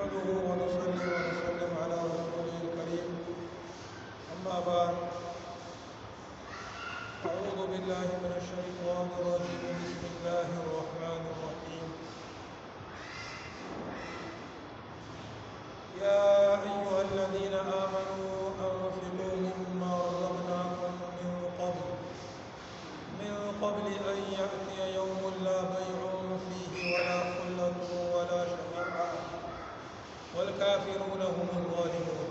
نحمده ونصلي ونسلم على رسوله الكريم أما بعد أعوذ بالله من الشيطان الرجيم بسم الله الرحمن الرحيم يا أيها الذين آمنوا أنفقوا مما رزقناكم من قبل أن يأتي يوم لا بيع فيه ولا خلة ولا شفاعة والكافرون هم الظالمون.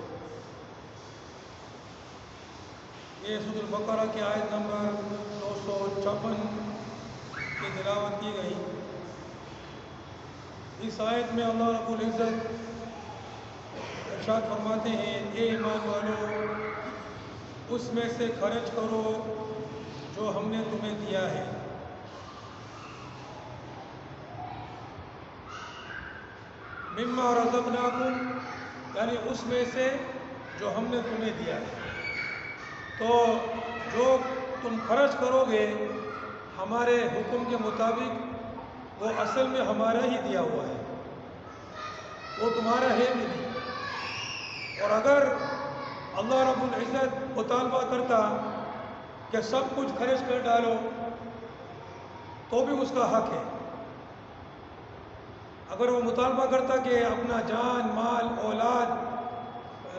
یہ سورۃ البقرہ کی آیت نمبر 256 کی تلاوت کی گئی. اس آیت میں اللہ رب العزت ارشاد فرماتے ہیں اے ایمان والو اس میں سے خرچ کرو جو ہم نے تمہیں دیا ہے. مما رزقناکم یعنی اس میں سے جو ہم نے تمہیں دیا ہے. تو جو تم خرچ کرو گے ہمارے حکم کے مطابق وہ اصل میں ہمارا ہی دیا ہوا ہے, وہ تمہارا ہے بھی نہیں. اور اگر اللہ رب العزت مطالبہ کرتا کہ سب کچھ خرچ کر ڈالو تو بھی اس کا حق ہے. اگر وہ مطالبہ کرتا کہ اپنا جان مال اولاد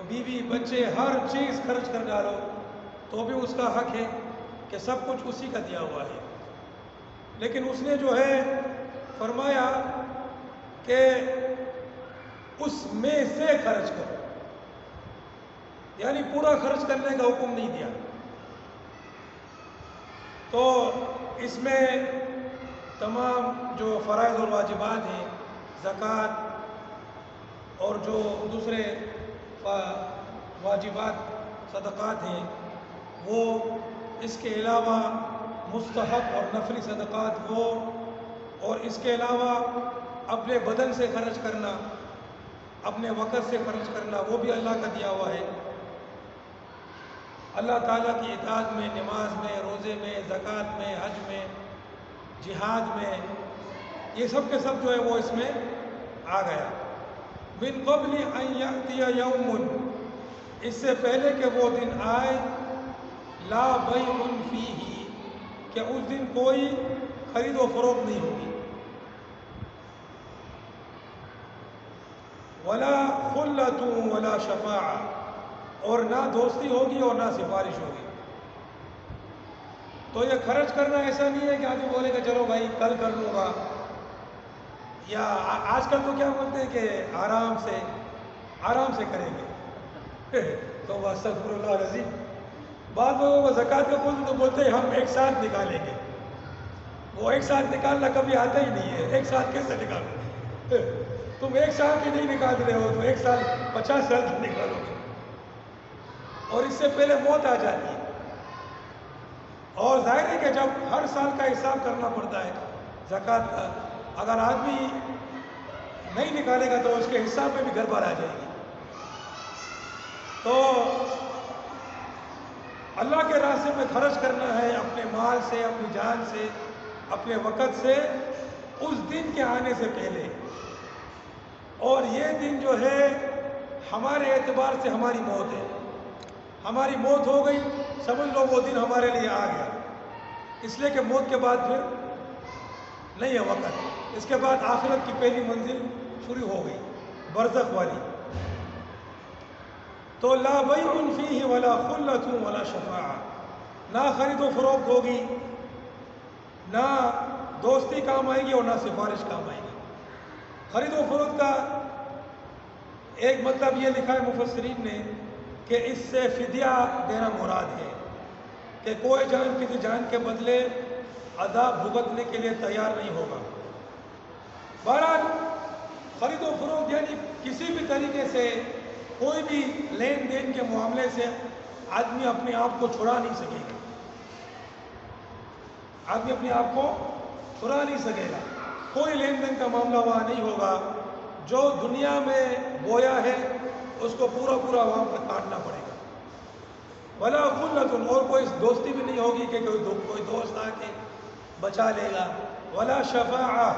بیوی بچے ہر چیز خرچ کر ڈالو تو بھی اس کا حق ہے کہ سب کچھ اسی کا دیا ہوا ہے. لیکن اس نے جو ہے فرمایا کہ اس میں سے خرچ کرو, یعنی پورا خرچ کرنے کا حکم نہیں دیا. تو اس میں تمام جو فرائض اور واجبات ہیں, زکوٰۃ اور جو دوسرے واجبات صدقات ہیں وہ, اس کے علاوہ مستحب اور نفلی صدقات وہ, اور اس کے علاوہ اپنے بدن سے خرچ کرنا, اپنے وقت سے خرچ کرنا وہ بھی اللہ کا دیا ہوا ہے. اللہ تعالیٰ کی اطاعت میں, نماز میں, روزے میں, زکوٰۃ میں, حج میں, جہاد میں, یہ سب کے سب جو ہے وہ اس میں آ گیا. من قبل ان یأتی یوم, اس سے پہلے کہ وہ دن آئے, لا بیع فیہ کہ اس دن کوئی خرید و فروخت نہیں ہوگی, ولا خلۃ ولا شفاعہ اور نہ دوستی ہوگی اور نہ سفارش ہوگی. تو یہ خرچ کرنا ایسا نہیں ہے کہ آدمی بولے کہ چلو بھائی کل کر لوں گا, یا آج کل تو کیا بولتے ہیں کہ آرام سے کریں گے. تو استغفر اللہ العظیم, بعض لوگوں کو زکوٰۃ کا بولتے تو بولتے ہیں ہم ایک ساتھ نکالیں گے. وہ ایک ساتھ نکالنا کبھی آتا ہی نہیں ہے. ایک ساتھ کیسے نکالو گے؟ تم ایک ساتھ ہی نہیں نکال رہے ہو تو ایک سال 50 سال تک نکالو گے, اور اس سے پہلے موت آ جاتی ہے. اور ظاہر ہے کہ جب ہر سال کا حساب کرنا پڑتا ہے زکوٰۃ کا, اگر آدمی نہیں نکالے گا تو اس کے حساب میں بھی گڑبڑ آ جائے گی. تو اللہ کے راستے میں خرچ کرنا ہے اپنے مال سے, اپنی جان سے, اپنے وقت سے, اس دن کے آنے سے پہلے. اور یہ دن جو ہے ہمارے اعتبار سے ہماری موت ہے. ہماری موت ہو گئی سمجھ لو وہ دن ہمارے لیے آ گیا, اس لیے کہ موت کے بعد پھر نہیں ہے وقت. اس کے بعد آخرت کی پہلی منزل شروع ہو گئی, برزخ والی. تو لا بیع فیہ ولا خلۃ ولا شفاعہ, نہ خرید و فروخت ہوگی, نہ دوستی کام آئے گی اور نہ سفارش کام آئے گی. خرید و فروخت کا ایک مطلب یہ لکھا ہے مفسرین نے کہ اس سے فدیہ دینا مراد ہے, کہ کوئی جان کسی جان کے بدلے عذاب بھگتنے کے لیے تیار نہیں ہوگا. بہرحال خرید و فروخت یعنی کسی بھی طریقے سے کوئی بھی لین دین کے معاملے سے آدمی اپنے آپ کو چھڑا نہیں سکے گا. آدمی اپنے آپ کو چھڑا نہیں سکے گا. کوئی لین دین کا معاملہ وہاں نہیں ہوگا. جو دنیا میں بویا ہے اس کو پورا وہاں پر کاٹنا پڑے گا. ولا خلۃ, اور کوئی دوستی بھی نہیں ہوگی کہ کوئی دوست آ کے بچا لے گا. ولا شفاعہ,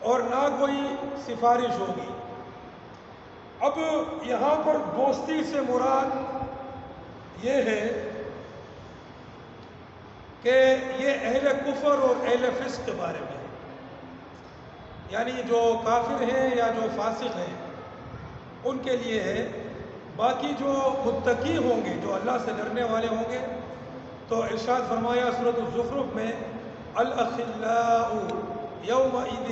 اور نہ کوئی سفارش ہوگی. اب یہاں پر دوستی سے مراد یہ ہے کہ یہ اہل کفر اور اہل فسق کے بارے میں ہے، یعنی جو کافر ہیں یا جو فاسق ہیں ان کے لیے ہے۔ باقی جو متقی ہوں گے، جو اللہ سے ڈرنے والے ہوں گے، تو ارشاد فرمایا سورۃ الزخرف میں الاخلاء یومئذ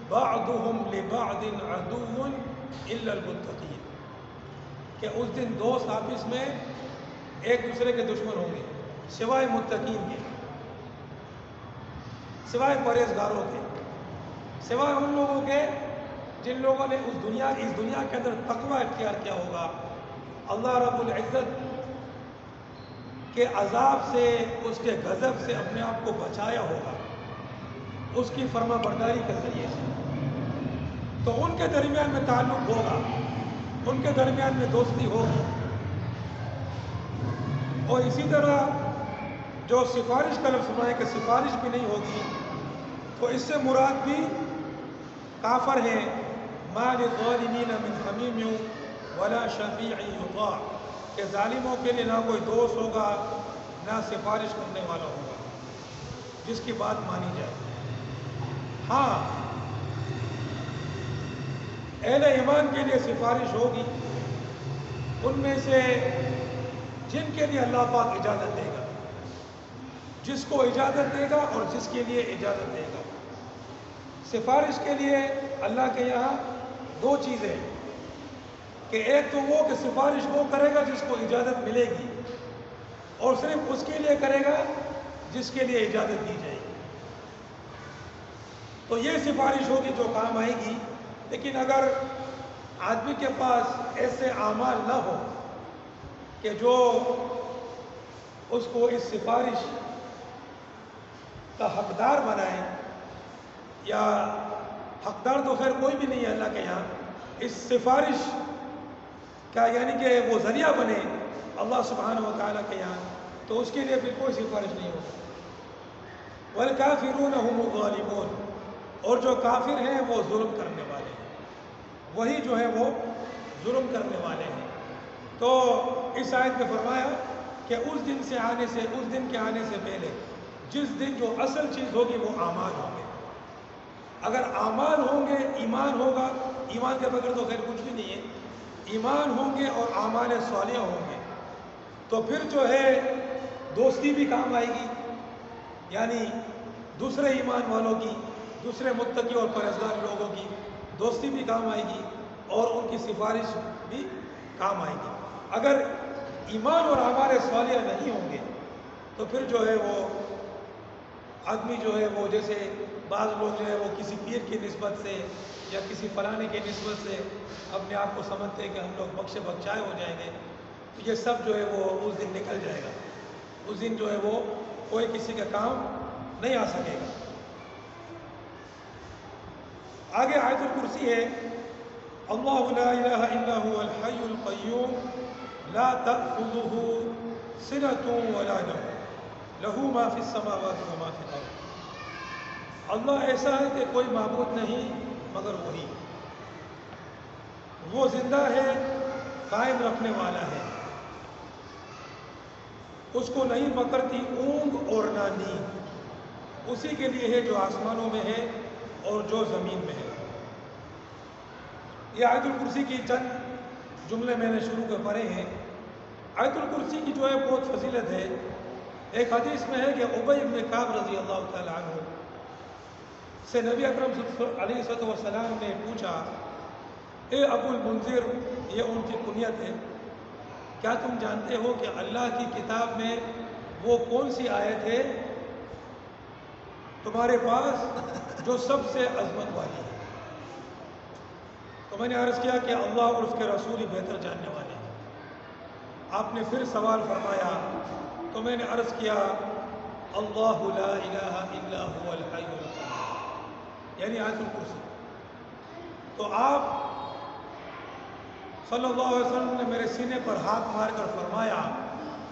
بعضهم لبعض عدو الا المتقین، کہ اس دن دوست آپس میں ایک دوسرے کے دشمن ہوں گے سوائے متقین کے، سوائے پرہیزگاروں کے، سوائے ان لوگوں کے جن لوگوں نے اس دنیا کے اندر تقوی اختیار کیا ہوگا، اللہ رب العزت کے عذاب سے، اس کے غضب سے اپنے آپ کو بچایا ہوگا اس کی فرما برداری کے ذریعے سے، تو ان کے درمیان میں تعلق ہوگا، ان کے درمیان میں دوستی ہوگی۔ اور اسی طرح جو سفارش کا لفظ سنا ہے کہ سفارش بھی نہیں ہوگی، تو اس سے مراد بھی کافر ہیں، ما للظالمین من حمیم ولا شفیع یطاع، کہ ظالموں کے لیے نہ کوئی دوست ہوگا نہ سفارش کرنے والا ہوگا جس کی بات مانی جائے۔ ہاں، اہل ایمان کے لیے سفارش ہوگی، ان میں سے جن کے لیے اللہ پاک اجازت دے گا، جس کو اجازت دے گا اور جس کے لیے اجازت دے گا۔ سفارش کے لیے اللہ کے یہاں دو چیزیں ہیں، کہ ایک تو وہ کہ سفارش وہ کرے گا جس کو اجازت ملے گی، اور صرف اس کے لیے کرے گا جس کے لیے اجازت دی جائے گی، تو یہ سفارش ہوگی جو کام آئے گی۔ لیکن اگر آدمی کے پاس ایسے اعمال نہ ہو کہ جو اس کو اس سفارش کا حقدار بنائے، یا حقدار تو خیر کوئی بھی نہیں ہے اللہ کے یہاں، اس سفارش کا یعنی کہ وہ ذریعہ بنے اللہ سبحانہ و تعالیٰ کے یہاں، تو اس کے لیے پھر کوئی سفارش نہیں ہوگی۔ وَالْكَافِرُونَ هُمُ الظَّالِمُونَ، اور جو کافر ہیں وہ ظلم کرنے والے ہیں، وہی جو ہے وہ ظلم کرنے والے ہیں۔ تو اس آیت میں فرمایا کہ اس دن کے آنے سے پہلے جس دن جو اصل چیز ہوگی وہ اعمال ہوں گے۔ اگر اعمال ہوں گے، ایمان ہوگا، ایمان کے بغیر تو خیر کچھ بھی نہیں ہے، ایمان ہوں گے اور اعمال صالحہ ہوں گے، تو پھر جو ہے دوستی بھی کام آئے گی، یعنی دوسرے ایمان والوں کی، دوسرے متقی اور پرہیزگار لوگوں کی دوستی بھی کام آئے گی، اور ان کی سفارش بھی کام آئے گی۔ اگر ایمان اور اعمال صالحہ نہیں ہوں گے تو پھر جو ہے وہ آدمی جو ہے وہ، جیسے بعض لوگ جو ہے وہ کسی پیر کی نسبت سے یا کسی فلانے کی نسبت سے اپنے آپ کو سمجھتے ہیں کہ ہم لوگ بخشے بخشائے ہو جائیں گے، تو یہ سب جو ہے وہ اس دن نکل جائے گا، اس دن جو ہے وہ کوئی کسی کا کام نہیں آ سکے گا۔ آگے آیت الکرسی ہے، اللہ لا الہ الا هو الحی القیوم لا تأخذه سنة ولا نوم لہ ما فی السماوات وما فی الارض، اللہ ایسا ہے کہ کوئی معبود نہیں مگر وہی، وہ زندہ ہے، قائم رکھنے والا ہے، اس کو نہیں پکڑتی اونگ اور نہ نیند، اسی کے لیے ہے جو آسمانوں میں ہے اور جو زمین میں ہے۔ یہ آیت الکرسی کی چند جملے میں نے شروع کر پڑھے ہیں۔ آیت الکرسی کی جو ہے بہت فضیلت ہے۔ ایک حدیث میں ہے کہ ابی بن کعب رضی اللہ تعالیٰ عنہ سے نبی اکرم علیہ السلام نے پوچھا، اے ابو المنذر، یہ ان کی کنیت ہے، کیا تم جانتے ہو کہ اللہ کی کتاب میں وہ کون سی آیت ہے تمہارے پاس جو سب سے عظمت والی ہے؟ تو میں نے عرض کیا کہ اللہ اور اس کے رسول ہی بہتر جاننے والے ہیں۔ آپ نے پھر سوال فرمایا تو میں نے عرض کیا، اللہ لا الہ الا هو الحی القیوم، یعنی آیت الکرسی۔ تو آپ صلی اللہ علیہ وسلم نے میرے سینے پر ہاتھ مار کر فرمایا،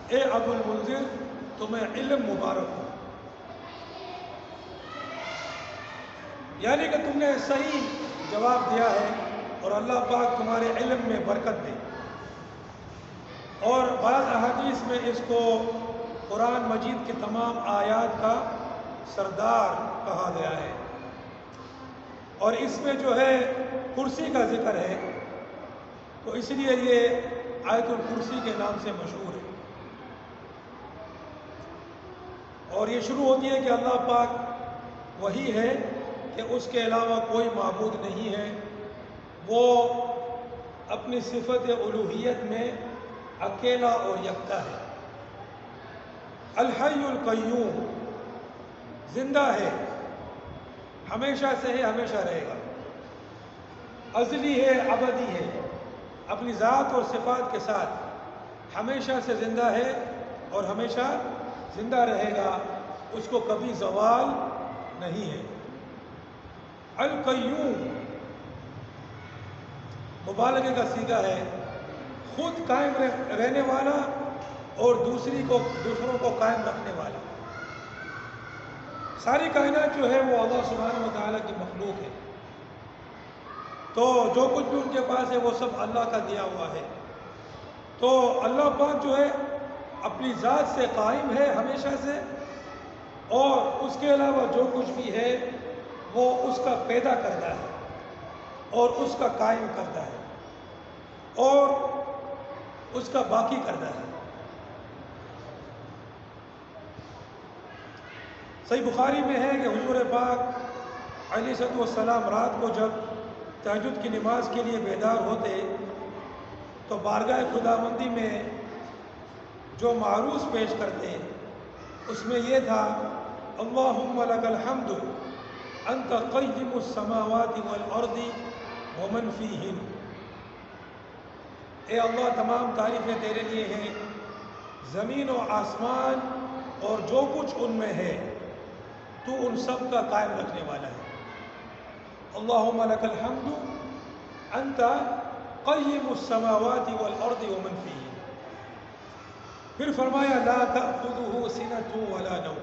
اے ابو المنذر، تمہیں علم مبارک ہو، یعنی کہ تم نے صحیح جواب دیا ہے، اور اللہ پاک تمہارے علم میں برکت دے۔ اور بعض احادیث میں اس کو قرآن مجید کی تمام آیات کا سردار کہا گیا ہے، اور اس میں جو ہے کرسی کا ذکر ہے، تو اس لیے یہ آیت الکرسی کے نام سے مشہور ہے۔ اور یہ شروع ہوتی ہے کہ اللہ پاک وہی ہے کہ اس کے علاوہ کوئی معبود نہیں ہے، وہ اپنی صفت الوہیت میں اکیلا اور یکتا ہے۔ الحی القیوم، زندہ ہے، ہمیشہ سے ہے، ہمیشہ رہے گا، ازلی ہے، ابدی ہے، اپنی ذات اور صفات کے ساتھ ہمیشہ سے زندہ ہے اور ہمیشہ زندہ رہے گا، اس کو کبھی زوال نہیں ہے۔ القیوم مبالغے کا صیغہ ہے، خود قائم رہنے والا اور دوسروں کو قائم رکھنے والا۔ ساری کائنات جو ہے وہ اللہ سبحانہ و تعالیٰ کی مخلوق ہے، تو جو کچھ بھی ان کے پاس ہے وہ سب اللہ کا دیا ہوا ہے۔ تو اللہ پاک جو ہے اپنی ذات سے قائم ہے ہمیشہ سے، اور اس کے علاوہ جو کچھ بھی ہے وہ اس کا پیدا کرتا ہے اور اس کا قائم کرتا ہے اور اس کا باقی کرتا ہے۔ صحیح بخاری میں ہے کہ حضور پاک علیہ السلام رات کو جب تہجد کی نماز کے لیے بیدار ہوتے تو بارگاہ خداوندی میں جو معروض پیش کرتے اس میں یہ تھا، اللہم لک الحمد انت قیم السماوات والارض ومن فیہن، اے اللہ تمام تعریفیں تیرے لیے ہیں، زمین و آسمان اور جو کچھ ان میں ہے تو ان سب کا قائم رکھنے والا ہے۔ اللہم لک الحمد انت قیم السماوات والارض ومن فیہن۔ پھر فرمایا لا تأخذہ سنۃ ولا نوم،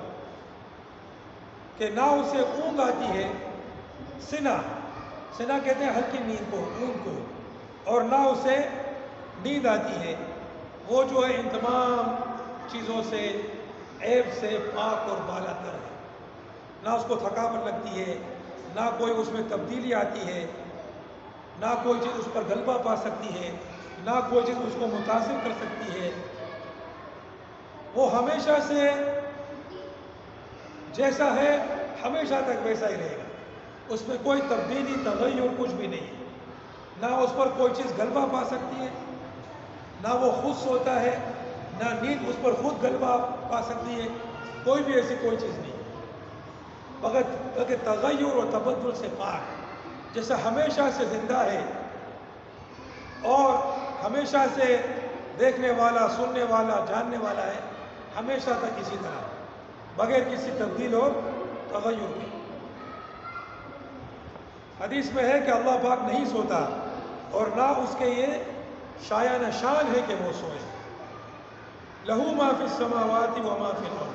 کہ نہ اسے اونگ آتی ہے، سنا کہتے ہیں ہلکی نیند کو، اونگ کو، اور نہ اسے نیند آتی ہے، وہ جو ہے ان تمام چیزوں سے، عیب سے پاک اور بالا تر ہے، نہ اس کو تھکاوٹ لگتی ہے، نہ کوئی اس میں تبدیلی آتی ہے، نہ کوئی چیز اس پر غلبہ پا سکتی ہے، نہ کوئی چیز اس کو متاثر کر سکتی ہے۔ وہ ہمیشہ سے جیسا ہے ہمیشہ تک ویسا ہی رہے گا، اس میں کوئی تبدیلی، تغیر کچھ بھی نہیں ہے، نہ اس پر کوئی چیز غلبہ پا سکتی ہے، نہ وہ خود سوتا ہے، نہ نیند اس پر خود غلبہ پا سکتی ہے، کوئی بھی ایسی کوئی چیز نہیں، بلکہ تغیر اور تبدل سے پاک، جیسا ہمیشہ سے زندہ ہے اور ہمیشہ سے دیکھنے والا، سننے والا، جاننے والا ہے، ہمیشہ تک اسی طرح بغیر کسی تبدیل اور تغیر کے۔ حدیث میں ہے کہ اللہ پاک نہیں سوتا اور نہ اس کے یہ شایع نشان ہے کہ وہ سوئے۔ لہو ما فی السماوات و ما فی الارض،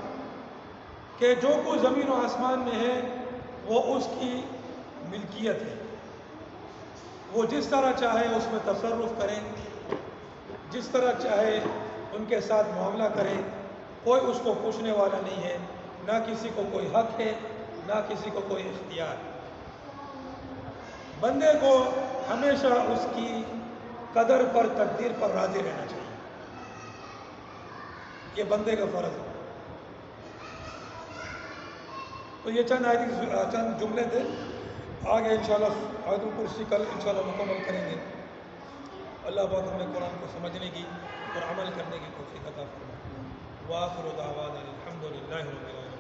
کہ جو کچھ زمین و آسمان میں ہے وہ اس کی ملکیت ہے، وہ جس طرح چاہے اس میں تصرف کرے، جس طرح چاہے ان کے ساتھ معاملہ کرے، کوئی اس کو پوچھنے والا نہیں ہے، نہ کسی کو کوئی حق ہے، نہ کسی کو کوئی اختیار۔ بندے کو ہمیشہ اس کی قدر پر، تقدیر پر راضی رہنا چاہیے، یہ بندے کا فرض ہے۔ تو یہ چند جملے تھے، آگے انشاءاللہ آیت الکرسی کل انشاءاللہ مکمل کریں گے۔ اللہ پاک ہمیں قرآن کو سمجھنے کی اور عمل کرنے کی توفیق عطا فرمائے۔ وآخر دعوانا الحمد للہ رب العالمین۔